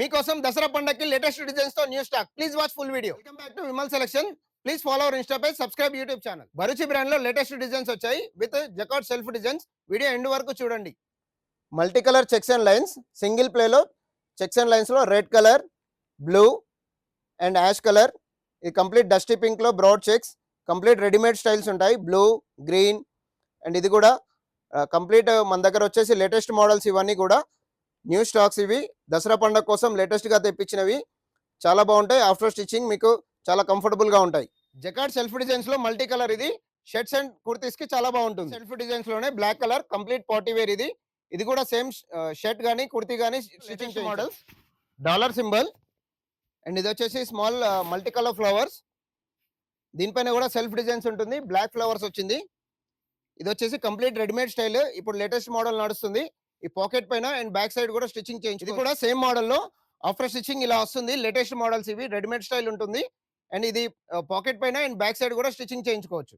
మీకోసం దసరా పండగకి latest designs తో new stock. Please watch full video. Welcome back to Vimal selection. Please follow our insta page, subscribe YouTube channel. Bharuchi brand లో latest designs వచ్చాయి with jacquard self designs. Video end వరకు చూడండి. Multi colour checks and lines, single ప్లేలో checks and lines లో red colour, blue and ash colour. ఇది complete dusty pink లో broad checks, complete readymade styles ఉంటాయి. Blue, green and ఇది కూడా complete మన దగ్గర వచ్చేసి లేటెస్ట్ మోడల్స్. ఇవన్నీ కూడా న్యూ స్టాక్స్. ఇవి దసరా పండుగ కోసం లేటెస్ట్ గా తెప్పించినవి. చాలా బాగుంటాయి. ఆఫ్టర్ స్టిచ్చింగ్ మీకు చాలా కంఫర్టబుల్ గా ఉంటాయి. జకార్డ్ సెల్ఫ్ డిజైన్స్ లో మల్టీ కలర్. ఇది షర్ట్స్ అండ్ కుర్తీస్ కి చాలా బాగుంటుంది. సెల్ఫ్ డిజైన్స్ లోనే black colour complete party wear. ఇది కూడా సేమ్ షర్ట్ గానీ కుర్తీ గానీ stitching models. Dollar symbol and ఇది వచ్చేసి స్మాల్ మల్టీ కలర్ ఫ్లవర్స్. దీనిపైన కూడా సెల్ఫ్ డిజైన్స్ ఉంటుంది. బ్లాక్ ఫ్లవర్స్ వచ్చింది. ఇది వచ్చేసి కంప్లీట్ రెడీమేడ్ స్టైల్. ఇప్పుడు లేటెస్ట్ మోడల్ నడుస్తుంది. ఈ పాకెట్ పైన అండ్ బ్యాక్ సైడ్ కూడా స్టిచ్చింగ్ చేయించి, ఇది కూడా సేమ్ మోడల్ లో ఆఫ్టర్ స్టిచ్చింగ్ ఇలా వస్తుంది. లేటెస్ట్ మోడల్స్ ఇవి. రెడీమేడ్ స్టైల్ ఉంటుంది అండ్ ఇది పాకెట్ పైన అండ్ బ్యాక్ సైడ్ కూడా స్టిచ్చింగ్ చేయించుకోవచ్చు.